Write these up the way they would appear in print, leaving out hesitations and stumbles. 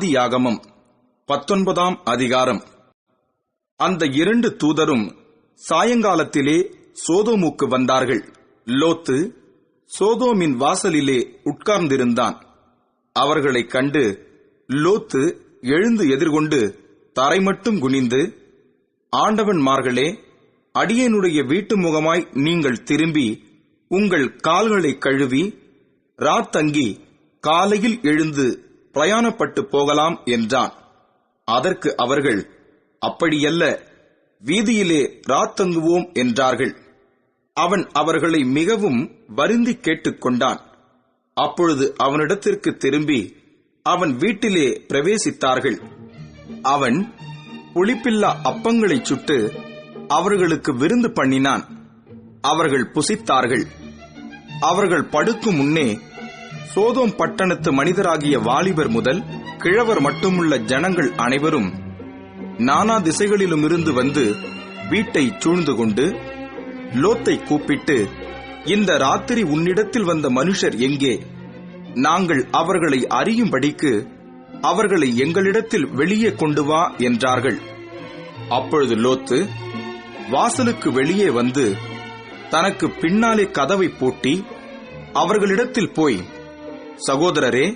ஆதியாகமம் 19ஆம் அதிகாரம். அந்த 2 தூதரும் சாயங்காலத்திலே சோதோமுக்கு வந்தார்கள். லோத்து சோதோமின் வாசலிலே உட்கார்ந்திருந்தான். அவர்களைக் கண்டு லோத்து எழுந்து எதிர்கொண்டு தரைமட்டும் குனிந்து, ஆண்டவன்மார்களே, அடியேனுடைய வீட்டு முகமாய் நீங்கள் திரும்பி உங்கள் கால்களை கழுவி ராத்தங்கி காலையில் எழுந்து பிரயாணப்பட்டு போகலாம் என்றான். அதற்கு அவர்கள், அப்படியல்ல, வீதியிலே ராத்தங்குவோம் என்றார்கள். அவன் அவர்களை மிகவும் வருந்தி கேட்டுக்கொண்டான். அப்பொழுது அவனிடத்திற்கு திரும்பி அவன் வீட்டிலே பிரவேசித்தார்கள். அவன் புளிப்பில்லா அப்பங்களைச் சுட்டு அவர்களுக்கு விருந்து பண்ணினான். அவர்கள் புசித்தார்கள். அவர்கள் படுக்கும் முன்னே சோதோம் பட்டணத்து மனிதராகிய வாலிபர் முதல் கிழவர் மட்டுமுள்ள ஜனங்கள் அனைவரும் நானா திசைகளிலுமிருந்து வந்து வீட்டை சூழ்ந்து கொண்டு லோத்தை கூப்பிட்டு, இந்த ராத்திரி உன்னிடத்தில் வந்த மனுஷர் எங்கே? நாங்கள் அவர்களை அறியும்படிக்கு அவர்களை எங்களிடத்தில் வெளியே கொண்டு வா என்றார்கள். அப்பொழுது லோத்து வாசலுக்கு வெளியே வந்து தனக்கு பின்னாலே கதவை பூட்டி அவர்களிடத்தில் போய், சகோதரரே,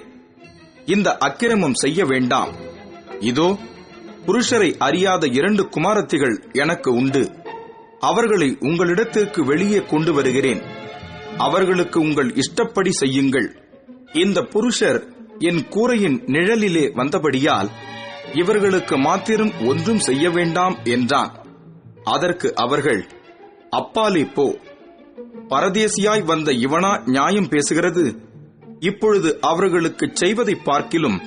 இந்த அக்கிரமம் செய்ய வேண்டாம். இதோ, புருஷரை அறியாத 2 குமாரத்திகள் எனக்கு உண்டு. அவர்களை உங்களிடத்திற்கு வெளியே கொண்டு வருகிறேன். அவர்களுக்கு உங்கள் இஷ்டப்படி செய்யுங்கள். இந்த புருஷர் என் கூரையின் நிழலிலே வந்தபடியால் இவர்களுக்கு மாத்திரம் ஒன்றும் செய்ய வேண்டாம் என்றான். அதற்கு அவர்கள், அப்பாலே போ, பரதேசியாய் வந்த இவனா நியாயம் பேசுகிறது? இப்பொழுது அவர்களுக்கு செய்வதை பார்க்கிலும்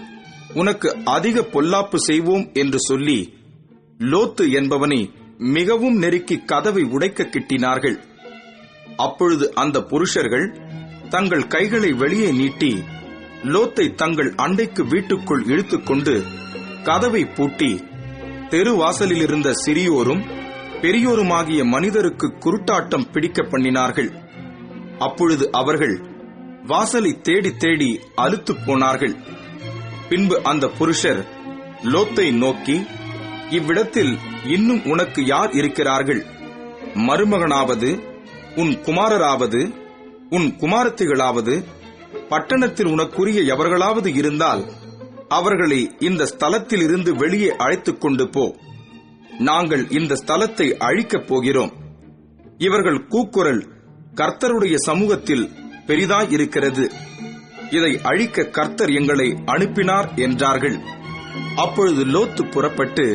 உனக்கு அதிக பொல்லாப்பு செய்வோம் என்று சொல்லி லோத்து என்பவனை மிகவும் நெருக்கி கதவை உடைக்க கிட்டினார்கள். அப்பொழுது அந்த புருஷர்கள் தங்கள் கைகளை வெளியே நீட்டி லோத்தை தங்கள் அண்டைக்கு வீட்டுக்குள் இழுத்துக்கொண்டு கதவை பூட்டி தெருவாசலில் இருந்த சிறியோரும் பெரியோருமாகிய மனிதருக்கு குருட்டாட்டம் பிடிக்க பண்ணினார்கள். அப்பொழுது அவர்கள் வாசலை தேடி தேடி அலுத்து போனார்கள். பின்பு அந்த புருஷர் லோத்தை நோக்கி, இவ்விடத்தில் இன்னும் உனக்கு யார் இருக்கிறார்கள்? மருமகனாவது, உன் குமாரராவது, உன் குமாரத்திகளாவது, பட்டணத்தில் உனக்குரிய எவர்களாவது இருந்தால் அவர்களை இந்த ஸ்தலத்தில் இருந்து வெளியே அழைத்துக் கொண்டு போ. நாங்கள் இந்த ஸ்தலத்தை அழிக்கப் போகிறோம். இவர்கள் கூக்குரல் கர்த்தருடைய சமூகத்தில் பெரிதாயிருக்கிறது. இதை அழிக்க கர்த்தர் எங்களை அனுப்பினார் என்றார்கள். அப்பொழுது லோத்து புறப்பட்டு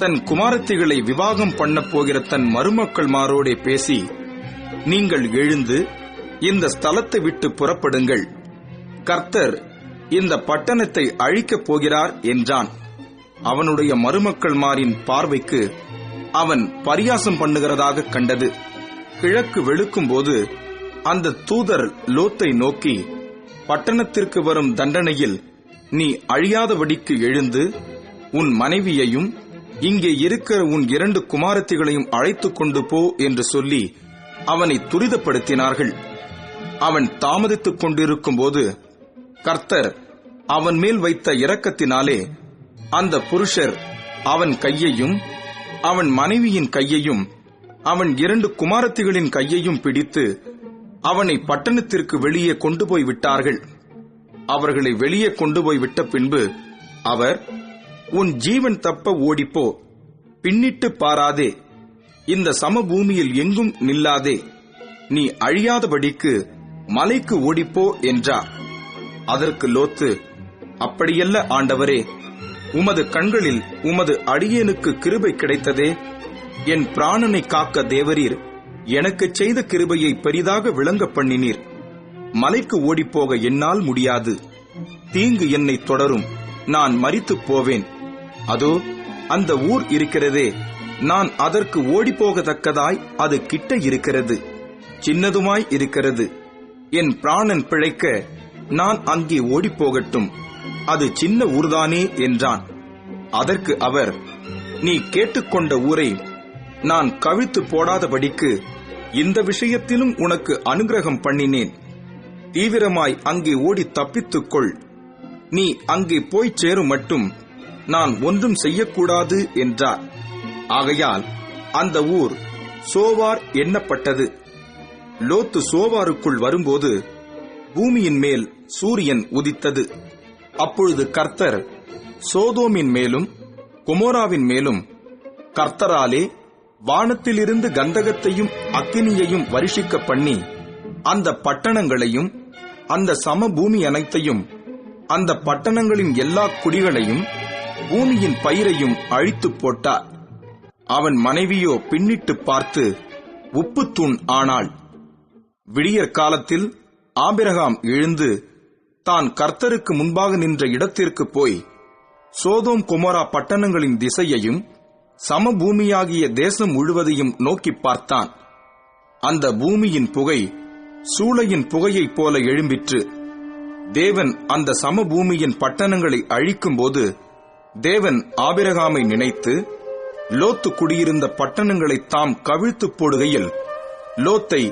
தன் குமாரத்திகளை விவாகம் பண்ண போகிற தன் மருமக்கள்மாரோடே பேசி, நீங்கள் எழுந்து இந்த ஸ்தலத்தை விட்டு புறப்படுங்கள். கர்த்தர் இந்த பட்டணத்தை அழிக்கப் போகிறார் என்றான். அவனுடைய மருமக்கள்மாரின் பார்வைக்கு அவன் பரியாசம் பண்ணுகிறதாக கண்டது. கிழக்கு வெளுக்கும்போது அந்த தூதர் லோத்தை நோக்கி, பட்டணத்திற்கு வரும் தண்டனையில் நீ அழியாதபடிக்கு எழுந்து உன் மனைவியையும் இங்கே இருக்கிற உன் 2 குமாரத்திகளையும் அழைத்துக் கொண்டு போ என்று சொல்லி அவனை துரிதப்படுத்தினார்கள். அவன் தாமதித்துக் கொண்டிருக்கும் போது கர்த்தர் அவன் மேல் வைத்த இரக்கத்தினாலே அந்த புருஷர் அவன் கையையும் அவன் மனைவியின் கையையும் அவன் 2 குமாரத்திகளின் கையையும் பிடித்து அவனை பட்டணத்திற்கு வெளியே கொண்டு போய் விட்டார்கள். அவர்களை வெளியே கொண்டு போய் விட்ட பின்பு அவர், உன் ஜீவன் தப்ப ஓடிப்போ, பின்னிட்டு பாராதே, இந்த சமபூமியில் எங்கும் நில்லாதே, நீ அழியாதபடிக்கு மலைக்கு ஓடிப்போ என்றார். அதற்கு லோத்து, அப்படியல்ல ஆண்டவரே, உமது கண்களில் உமது அடியேனுக்கு கிருபை கிடைத்ததே. என் பிராணனை காக்க தேவரீர் எனக்கு செய்த கிருபையை பெரிதாக விளங்க பண்ணினீர். மலைக்கு ஓடிப்போக என்னால் முடியாது. தீங்கு என்னை தொடரும், நான் மரித்துப் போவேன். அதோ, அந்த ஊர் இருக்கிறதே, நான் அதற்கு ஓடிப்போகத்தக்கதாய் அது கிட்ட இருக்கிறது, சின்னதுமாய் இருக்கிறது. என் பிராணன் பிழைக்க நான் அங்கே ஓடிப்போகட்டும், அது சின்ன ஊர்தானே என்றான். அதற்கு அவர், நீ கேட்டுக்கொண்ட ஊரை நான் கவிழ்த்து போடாதபடிக்கு இந்த விஷயத்திலும் உனக்கு அனுக்கிரகம் பண்ணினேன். தீவிரமாய் அங்கே ஓடி தப்பித்துக்கொள். நீ அங்கே போய்ச் சேரும் மட்டும் நான் ஒன்றும் செய்யக்கூடாது என்றார். ஆகையால் அந்த ஊர் சோவார் எண்ணப்பட்டது. லோத்து சோவாருக்குள் வரும்போது பூமியின் மேல் சூரியன் உதித்தது. அப்பொழுது கர்த்தர் சோதோமின் மேலும் கொமோராவின் மேலும் கர்த்தராலே வானத்திலிருந்து கந்தகத்தையும் அக்கினியையும் வருஷிக்க பண்ணி அந்த பட்டணங்களையும் அந்த சமபூமி அனைத்தையும் அந்த பட்டணங்களின் எல்லா குடிகளையும் பூமியின் பயிரையும் அழித்துப் போட்டார். அவன் மனைவியோ பின்னிட்டு பார்த்து உப்புத்தூண் ஆனாள். விடியற் காலத்தில் ஆபிரகாம் எழுந்து தான் கர்த்தருக்கு முன்பாக நின்ற இடத்திற்கு போய் சோதோம் கொமோரா பட்டணங்களின் திசையையும் சமபூமியாகிய தேசம் முழுவதையும் நோக்கி பார்த்தான். அந்த பூமியின் புகை சூளையின் புகையைப் போல எழும்பிற்று. தேவன் அந்த சமபூமியின் பட்டணங்களை அழிக்கும்போது தேவன் ஆபிரகாமை நினைத்து லோத்து குடியிருந்த பட்டணங்களை தாம் கவிழ்த்து போடுகையில் லோத்தை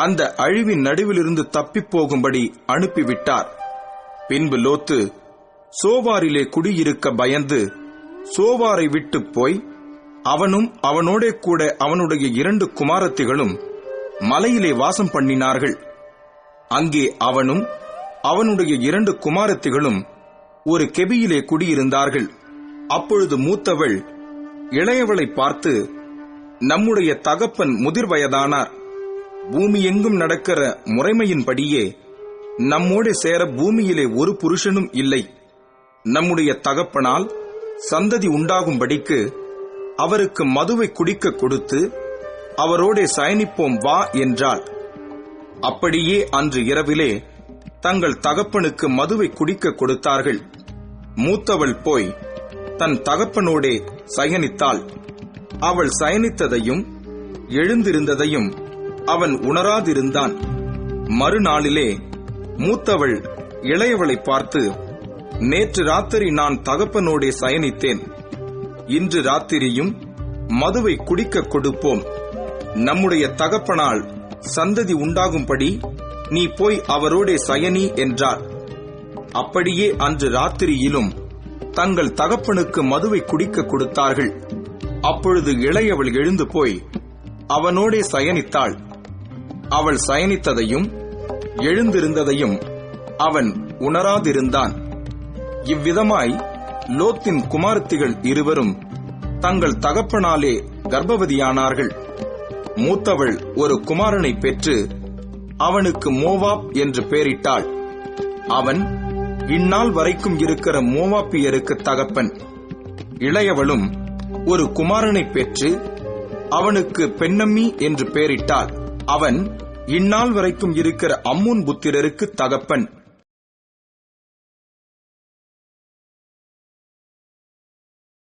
அந்த அழிவின் நடுவிலிருந்து தப்பிப் போகும்படி அனுப்பிவிட்டார். பின்பு லோத்து சோவாரிலே குடியிருக்க பயந்து சோவாரை விட்டு போய் அவனும் அவனோடே கூட அவனுடைய 2 குமாரத்திகளும் மலையிலே வாசம் பண்ணினார்கள். அங்கே அவனும் அவனுடைய 2 குமாரத்திகளும் ஒரு கெபியிலே குடியிருந்தார்கள். அப்பொழுது மூத்தவள் இளையவளை பார்த்து, நம்முடைய தகப்பன் முதிர் வயதானார். பூமியெங்கும் நடக்கிற முறைமையின்படியே நம்மோடு சேர பூமியிலே ஒரு புருஷனும் இல்லை. நம்முடைய தகப்பனால் சந்ததி உண்டாகும்படிக்கு அவருக்கு மதுவை குடிக்க கொடுத்து அவரோடே சயனிப்போம் வா என்றாள். அப்படியே அன்று இரவிலே தங்கள் தகப்பனுக்கு மதுவை குடிக்க கொடுத்தார்கள். மூத்தவள் போய் தன் தகப்பனோடே சயனித்தாள். அவள் சயனித்ததையும் எழுந்திருந்ததையும் அவன் உணராதிருந்தான். மறுநாளிலே மூத்தவள் இளையவளை பார்த்து, நேற்று ராத்திரி நான் தகப்பனோடே சயனித்தேன். இன்று ராத்திரியும் மதுவை குடிக்க கொடுப்போம். நம்முடைய தகப்பனால் சந்ததி உண்டாகும்படி நீ போய் அவரோடே சயனி என்றார். அப்படியே அன்று ராத்திரியிலும் தங்கள் தகப்பனுக்கு மதுவை குடிக்க கொடுத்தார்கள். அப்பொழுது இளையவள் எழுந்து போய் அவனோடே சயனித்தாள். அவள் சயனித்ததையும் எழுந்திருந்ததையும் அவன் உணராதிருந்தான். இவ்விதமாய் லோத்தின் குமாரத்திகள் இருவரும் தங்கள் தகப்பனாலே கர்ப்பவதியானார்கள். மூத்தவள் ஒரு குமாரனை பெற்று அவனுக்கு மோவாப் என்று பெயரிட்டாள். அவன் இந்நாள் வரைக்கும் இருக்கிற மோவாப்பியருக்கு தகப்பன். இளையவளும் ஒரு குமாரனை பெற்று அவனுக்கு பென்னம்மி என்று பெயரிட்டாள். அவன் இந்நாள் வரைக்கும் இருக்கிற அம்மோன் புத்திரருக்கு தகப்பன்.